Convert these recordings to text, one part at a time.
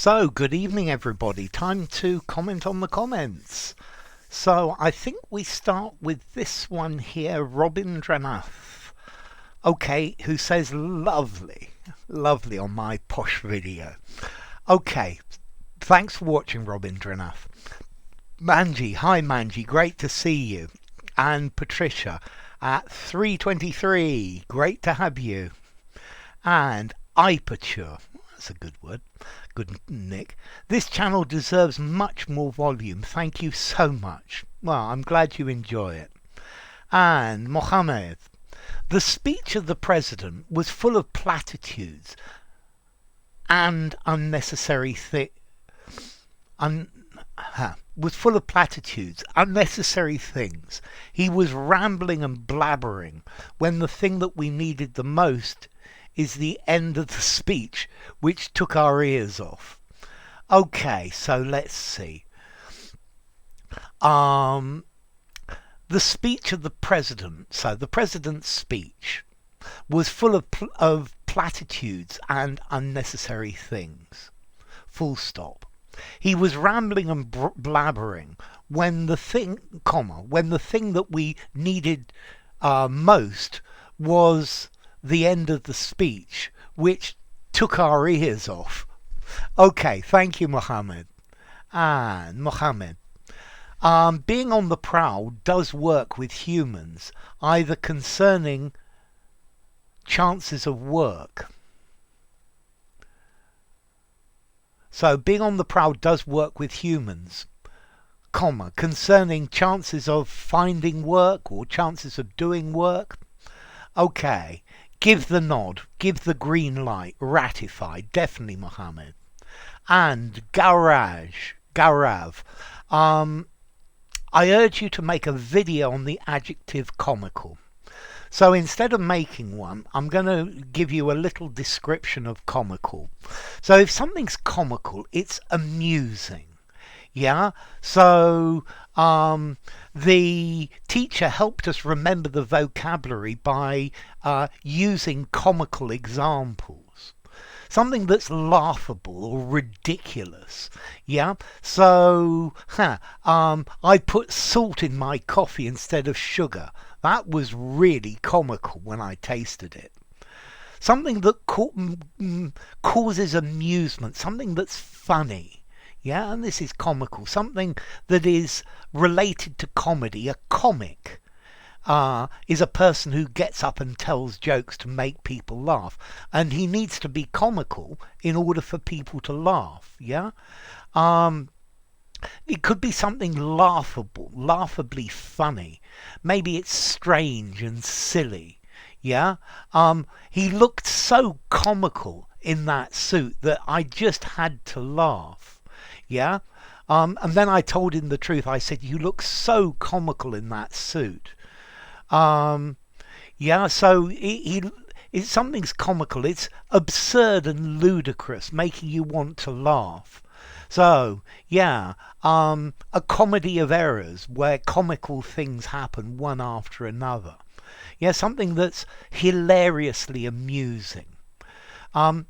So, good evening, everybody. Time to comment on the comments. So, I think we start with this one here, Robindranath. Okay, who says lovely, lovely on my posh video. Okay, thanks for watching, Robindranath. Manji, hi Manji, great to see you. And Patricia at 323, great to have you. And Ipature, that's a good word. Good, Nick. This channel deserves much more volume. Thank you so much. Well, I'm glad you enjoy it. And Mohammed. The speech of the president was full of platitudes and unnecessary unnecessary things. He was rambling and blabbering when the thing that we needed the most is the end of the speech, which took our ears off. Okay, so let's see. The speech of the president, so the president's speech was full of platitudes and unnecessary things. Full stop. He was rambling and blabbering when the thing, when the thing that we needed most was the end of the speech, which took our ears off. Okay, thank you, Mohammed. And Mohammed, being on the prowl does work with humans, either concerning chances of work. So being on the prowl does work with humans, concerning chances of finding work or chances of doing work. Okay. Give the nod, give the green light, ratify, definitely, Mohammed. And Gaurav, I urge you to make a video on the adjective comical. So instead of making one, I'm going to give you a little description of comical. So if something's comical, it's amusing. Yeah, so the teacher helped us remember the vocabulary by using comical examples. Something that's laughable or ridiculous. Yeah, so I put salt in my coffee instead of sugar. That was really comical when I tasted it. Something that causes amusement, something that's funny. Yeah, and this is comical. Something that is related to comedy. A comic is a person who gets up and tells jokes to make people laugh. And he needs to be comical in order for people to laugh. Yeah? It could be something laughable, laughably funny. Maybe it's strange and silly. Yeah? He looked so comical in that suit that I just had to laugh. Yeah, and then I told him the truth. I said, you look so comical in that suit. Yeah, so something's comical. It's absurd and ludicrous, making you want to laugh. So, yeah, a comedy of errors where comical things happen one after another. Yeah, something that's hilariously amusing.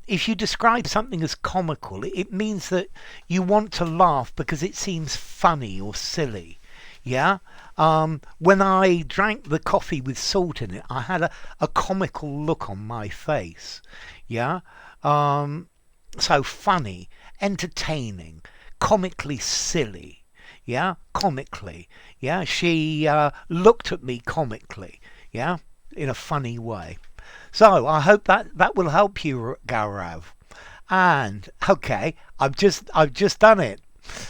If you describe something as comical, it means that you want to laugh because it seems funny or silly. Yeah? When I drank the coffee with salt in it, I had a comical look on my face. Yeah? So funny, entertaining, comically silly. Yeah? Comically. Yeah? She looked at me comically. Yeah? In a funny way. So I hope that will help you, Gaurav. And okay, I've just done it.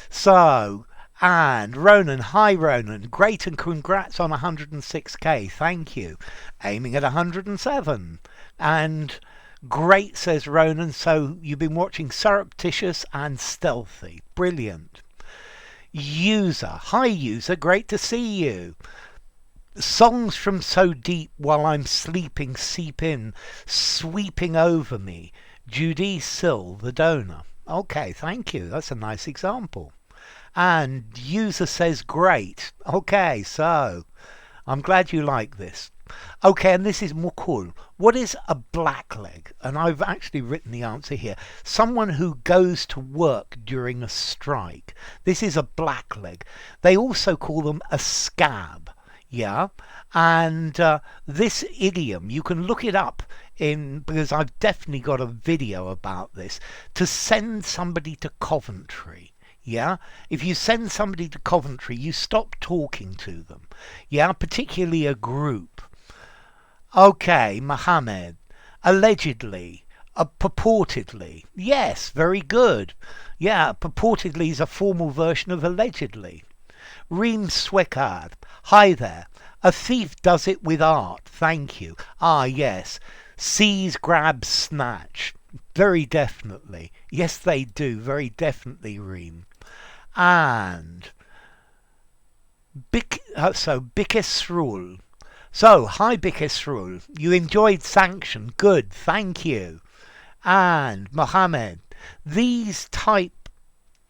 So, and Ronan, hi Ronan, great and congrats on 106k. Thank you. Aiming at 107. And great, says Ronan. So you've been watching Surreptitious and Stealthy. Brilliant. User, hi user, great to see you. Songs from so deep while I'm sleeping seep in, sweeping over me. Judy Sill, the donor. Okay, thank you. That's a nice example. And user says great. Okay, so I'm glad you like this. Okay, and this is more cool. What is a blackleg? And I've actually written the answer here. Someone who goes to work during a strike. This is a blackleg. They also call them a scab. Yeah, and this idiom, you can look it up because I've definitely got a video about this. To send somebody to Coventry. Yeah, if you send somebody to Coventry, you stop talking to them. Yeah, particularly a group. Okay, Mohammed. Allegedly. Purportedly. Yes, very good. Yeah, purportedly is a formal version of allegedly. Reem Swekard. Hi there. A thief does it with art. Thank you. Ah, yes. Seize, grab, snatch. Very definitely. Yes, they do. Very definitely, Reem. And Bikesrul. So, hi Bikesrul. You enjoyed Sanction. Good, thank you. And Mohammed, these types,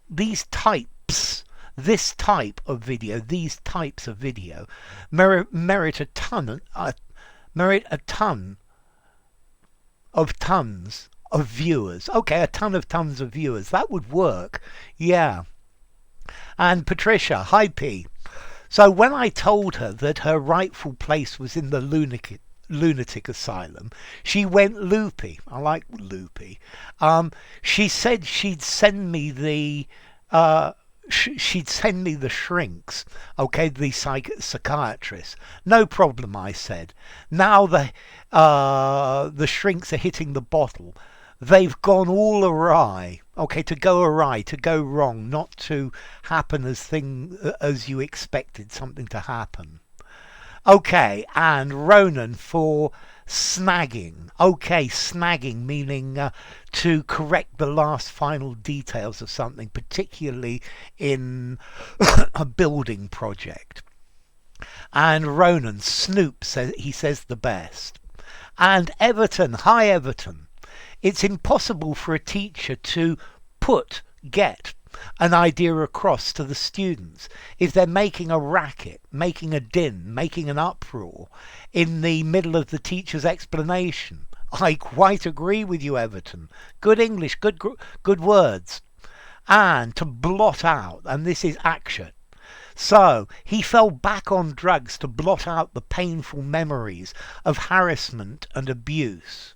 these types of video merit a ton of tons of viewers. Okay, a ton of tons of viewers. That would work. Yeah. And Patricia, hi P. So when I told her that her rightful place was in the lunatic asylum, she went loopy. I like loopy. She said she'd send me the shrinks. Okay, the psychiatrist. No problem, I said. Now the shrinks are hitting the bottle. They've gone all awry. Okay, to go awry, to go wrong, not to happen as you expected something to happen. Okay, and Ronan for snagging. Okay, snagging meaning to correct the last final details of something, particularly in a building project. And Ronan, Snoop, he says the best. And Everton, hi Everton. It's impossible for a teacher to get an idea across to the students if they're making a racket, making a din, making an uproar in the middle of the teacher's explanation. I quite agree with you, Everton. Good English, good words. And to blot out, and this is action. So, he fell back on drugs to blot out the painful memories of harassment and abuse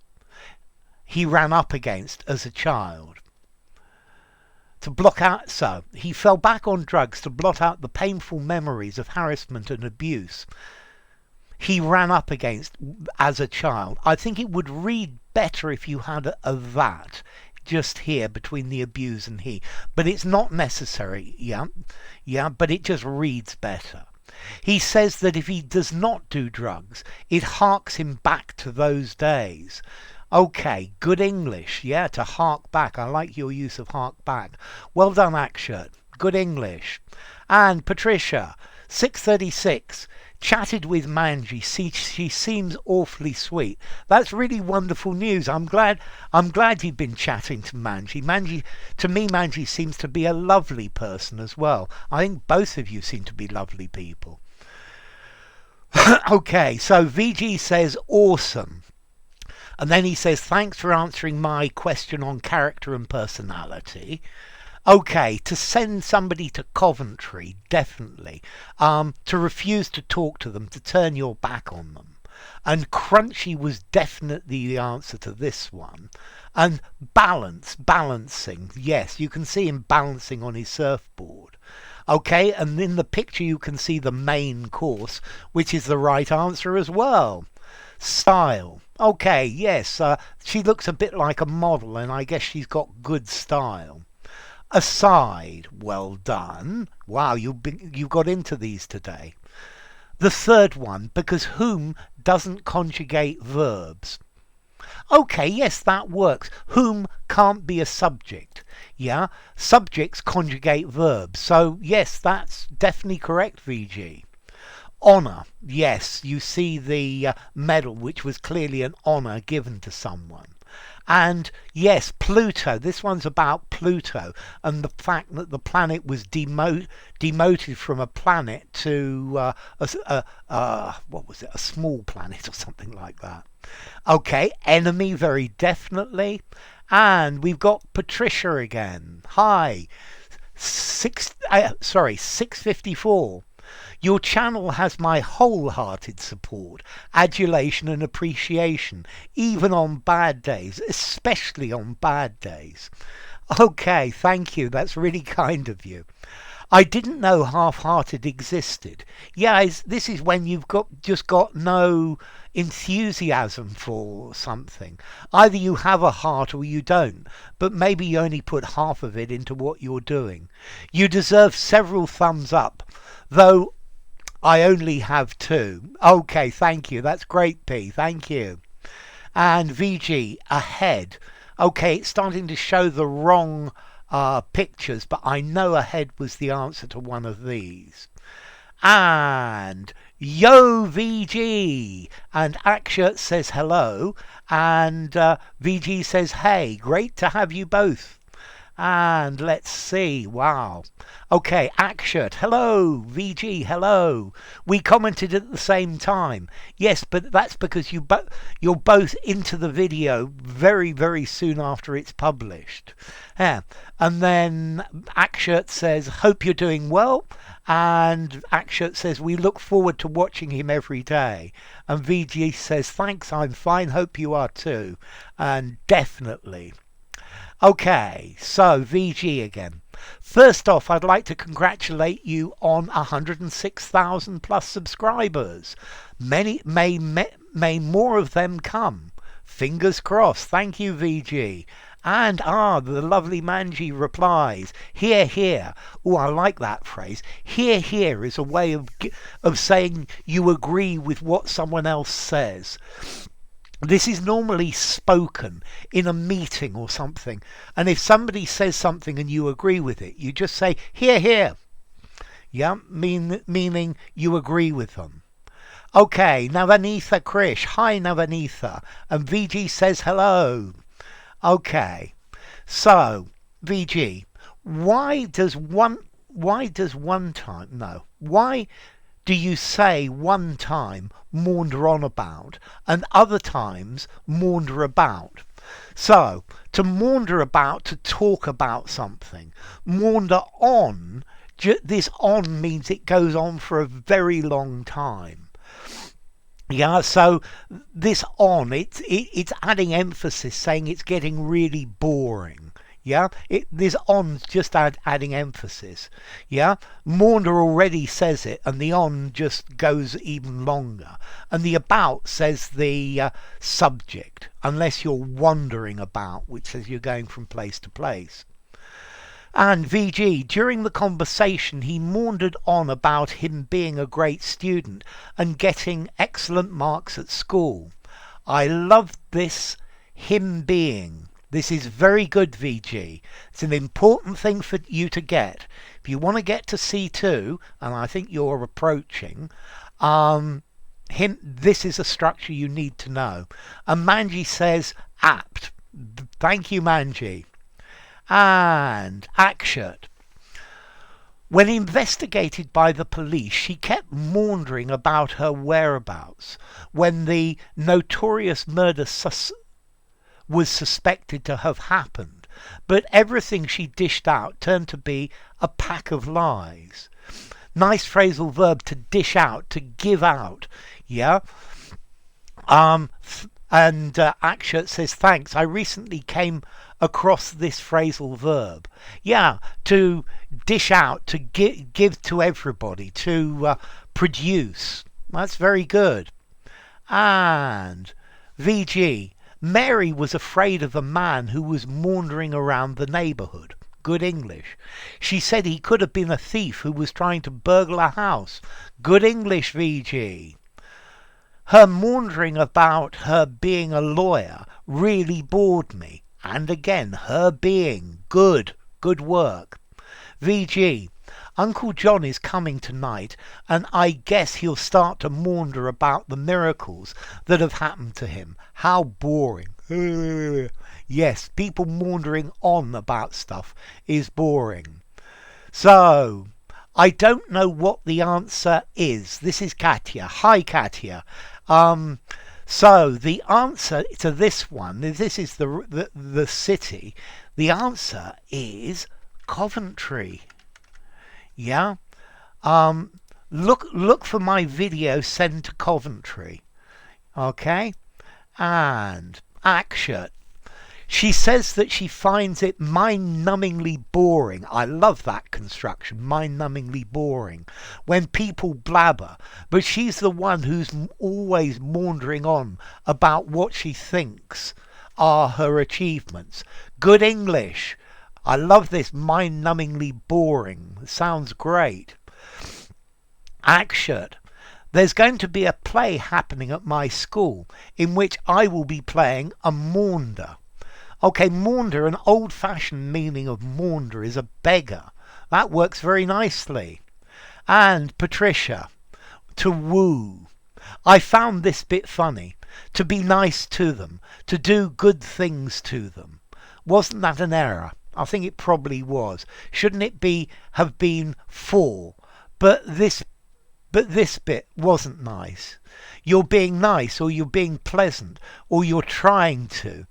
he ran up against as a child. So he fell back on drugs to blot out the painful memories of harassment and abuse he ran up against as a child. I think it would read better if you had a that just here between the abuse and he, but it's not necessary. Yeah, but it just reads better. He says that if he does not do drugs, it harks him back to those days. Okay, good English. Yeah, to hark back. I like your use of hark back. Well done, Akshat. Good English. And Patricia, 636, chatted with Manji. She seems awfully sweet. That's really wonderful news. I'm glad you've been chatting to Manji. To me, Manji seems to be a lovely person as well. I think both of you seem to be lovely people. Okay, so VG says awesome. And then he says, thanks for answering my question on character and personality. Okay, to send somebody to Coventry, definitely. To refuse to talk to them, to turn your back on them. And crunchy was definitely the answer to this one. And balancing. Yes, you can see him balancing on his surfboard. Okay, and in the picture you can see the main course, which is the right answer as well. Style. Okay, yes, she looks a bit like a model, and I guess she's got good style. Aside, well done. Wow, you got into these today. The third one, because whom doesn't conjugate verbs. Okay, yes, that works. Whom can't be a subject. Yeah, subjects conjugate verbs. So, yes, that's definitely correct, VG. Honour. Yes, you see the medal, which was clearly an honour given to someone. And yes, Pluto. This one's about Pluto and the fact that the planet was demoted from a planet to what was it? A small planet or something like that. Okay, enemy, very definitely. And we've got Patricia again. Hi. 654. Your channel has my wholehearted support, adulation and appreciation, even on bad days, especially on bad days. Okay, thank you. That's really kind of you. I didn't know half-hearted existed. Yeah, this is when you've just got no enthusiasm for something. Either you have a heart or you don't, but maybe you only put half of it into what you're doing. You deserve several thumbs up, though I only have 2. Okay, thank you. That's great, P. Thank you. And VG, ahead. Okay, it's starting to show the wrong pictures, but I know ahead was the answer to one of these. And Yo VG, and Akshat says hello, and VG says hey, great to have you both. And let's see, wow. Okay, Akshat, hello, VG, hello. We commented at the same time. Yes, but that's because you're both into the video very, very soon after it's published. Yeah. And then Akshat says, hope you're doing well. And Akshat says, we look forward to watching him every day. And VG says, thanks, I'm fine, hope you are too. And definitely. Okay, so VG again. First off, I'd like to congratulate you on 106,000 plus subscribers. May more of them come. Fingers crossed. Thank you, VG. And the lovely Manji replies, hear, hear. Oh, I like that phrase. Hear, hear is a way of saying you agree with what someone else says. This is normally spoken in a meeting or something. And if somebody says something and you agree with it, you just say, hear, hear. Yeah, meaning you agree with them. Okay, Navanitha Krish. Hi, Navanitha. And VG says hello. Okay, so VG, why do you say one time maunder on about and other times maunder about? So, to maunder about, to talk about something. Maunder on, this on means it goes on for a very long time. Yeah, so this on, it's adding emphasis, saying it's getting really boring. Yeah, this on's just adding emphasis. Yeah, maunder already says it, and the on just goes even longer. And the about says the subject, unless you're wandering about, which says you're going from place to place. And VG, during the conversation, he maundered on about him being a great student and getting excellent marks at school. I love this, him being. This is very good, VG. It's an important thing for you to get. If you want to get to C2, and I think you're approaching, this is a structure you need to know. And Manji says, apt. Thank you, Manji. And Akshat. When investigated by the police, she kept maundering about her whereabouts when the notorious murder was suspected to have happened. But everything she dished out turned to be a pack of lies. Nice phrasal verb, to dish out, to give out. Yeah? And Akshat says, thanks. I recently came across this phrasal verb. Yeah, to dish out, to give to everybody, to produce. That's very good. And VG, Mary was afraid of a man who was maundering around the neighbourhood. Good English. She said he could have been a thief who was trying to burgle a house. Good English, VG. Her maundering about her being a lawyer really bored me. And again, her being. Good work. VG, Uncle John is coming tonight, and I guess he'll start to maunder about the miracles that have happened to him. How boring. Yes, people maundering on about stuff is boring. So, I don't know what the answer is. This is Katya. Hi, Katya. So the answer to this one, this is the city. The answer is Coventry. Yeah. Look for my video Send to Coventry. Okay. And action. She says that she finds it mind-numbingly boring. I love that construction, mind-numbingly boring, when people blabber. But she's the one who's always maundering on about what she thinks are her achievements. Good English. I love this mind-numbingly boring. It sounds great. Action. There's going to be a play happening at my school in which I will be playing a maunder. Okay, maunder, an old-fashioned meaning of maunder is a beggar. That works very nicely. And Patricia, to woo. I found this bit funny. To be nice to them, to do good things to them. Wasn't that an error? I think it probably was. Shouldn't it have been for? But this bit wasn't nice. You're being nice, or you're being pleasant, or you're trying to.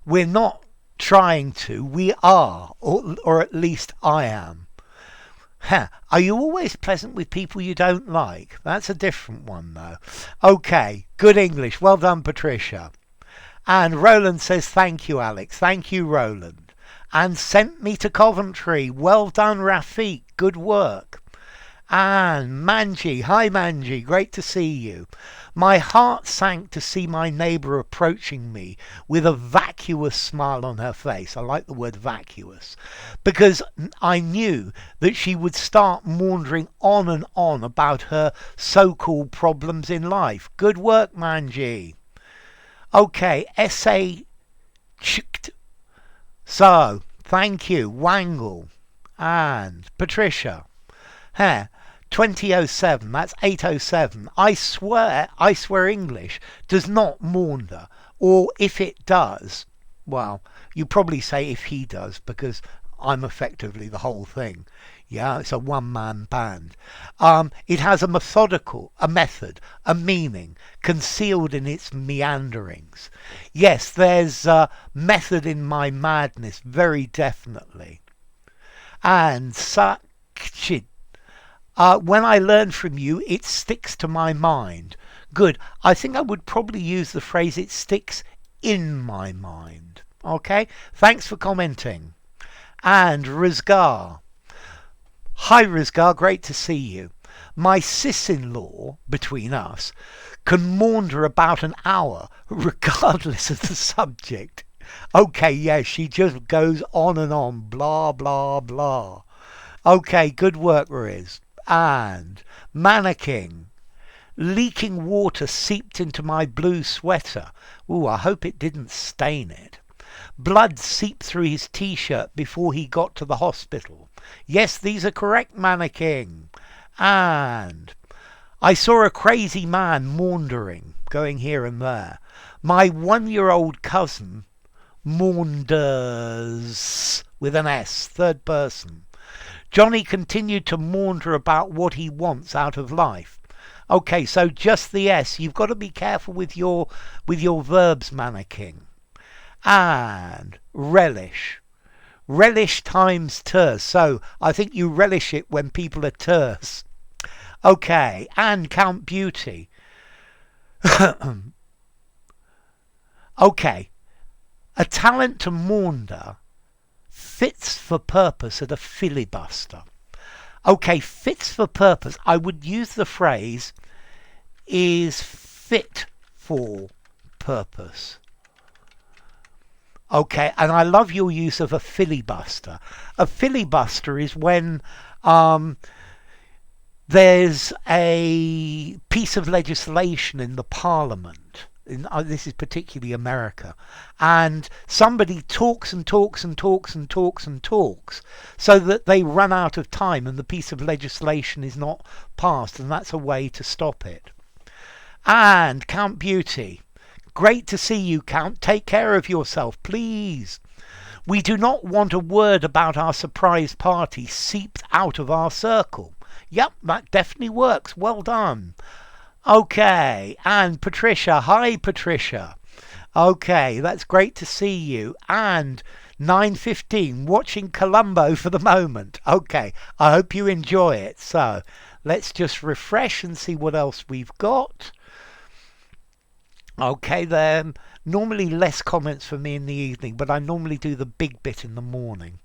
We're not trying to, we are, or at least I am. Are you always pleasant with people you don't like? That's a different one though. Okay, good English. Well done, Patricia. And Roland says, thank you, Alex. Thank you, Roland. And sent me to Coventry. Well done, Rafiq. Good work. And Manji, hi Manji, great to see you. My heart sank to see my neighbour approaching me with a vacuous smile on her face. I like the word vacuous, because I knew that she would start maundering on and on about her so-called problems in life. Good work, Manji. Okay, essay chicked. So, thank you, Wangle and Patricia. 2007, that's 807. I swear English does not maunder, or if it does, well, you probably say if he does, because I'm effectively the whole thing. Yeah, it's a one-man band. It has a method, a meaning, concealed in its meanderings. Yes, there's a method in my madness, very definitely. And Sakchid. When I learn from you, it sticks to my mind. Good. I think I would probably use the phrase it sticks in my mind. Okay? Thanks for commenting. And Rizgar. Hi, Rizgar. Great to see you. My sis-in-law, between us, can maunder about an hour, regardless of the subject. Okay, yeah, she just goes on and on. Blah, blah, blah. Okay, good work, Riz. And Mannequin. Leaking water seeped into my blue sweater. Ooh, I hope it didn't stain it. Blood seeped through his t-shirt before he got to the hospital. Yes, these are correct, Mannequin. And I saw a crazy man maundering, going here and there. My 1-year-old cousin maunders with an S, third person. Johnny continued to maunder about what he wants out of life. Okay, so just the S. You've got to be careful with your verbs, Mannequin. And relish. Relish times terse. So I think you relish it when people are terse. Okay, and Count Beauty. Okay, a talent to maunder fits for purpose at a filibuster. Okay, fits for purpose. I would use the phrase is fit for purpose. Okay, and I love your use of a filibuster. A filibuster is when there's a piece of legislation in the parliament. This is particularly America, and somebody talks and talks and talks and talks and talks so that they run out of time and the piece of legislation is not passed, and that's a way to stop it. And Count Beauty. Great to see you, Count. Take care of yourself, please. We do not want a word about our surprise party seeped out of our circle. Yep, that definitely works. Well done. Okay, and Patricia. Hi, Patricia. Okay, that's great to see you. And 9:15, watching Columbo for the moment. Okay, I hope you enjoy it. So let's just refresh and see what else we've got. Okay, then. Normally less comments for me in the evening, but I normally do the big bit in the morning.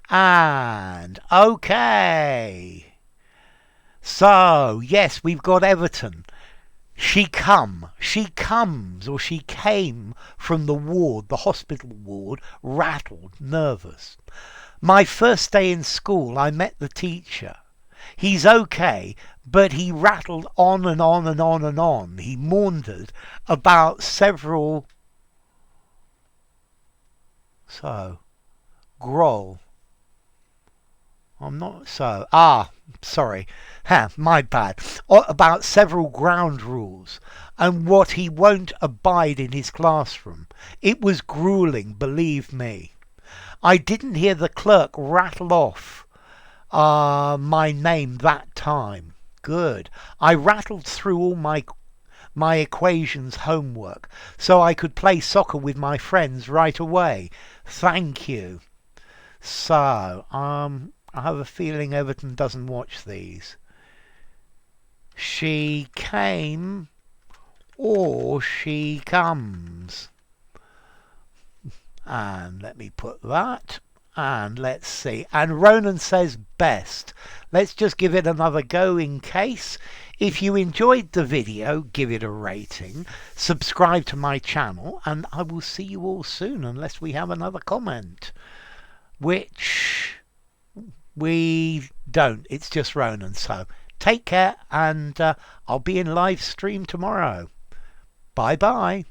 And okay. So, yes, we've got Everton. She comes, or she came from the ward, the hospital ward, rattled, nervous. My first day in school, I met the teacher. He's okay, but he rattled on and on and on and on. He maundered about several... So, growl. I'm not so. Sorry. My bad. About several ground rules and what he won't abide in his classroom. It was grueling, believe me. I didn't hear the clerk rattle off my name that time. Good. I rattled through all my equations homework so I could play soccer with my friends right away. Thank you. So, I have a feeling Everton doesn't watch these. She came or she comes. And let me put that. And let's see. And Ronan says best. Let's just give it another go in case. If you enjoyed the video, give it a rating. Subscribe to my channel. And I will see you all soon unless we have another comment. Which we don't. It's just Ronan. So take care. And I'll be in live stream tomorrow. Bye bye.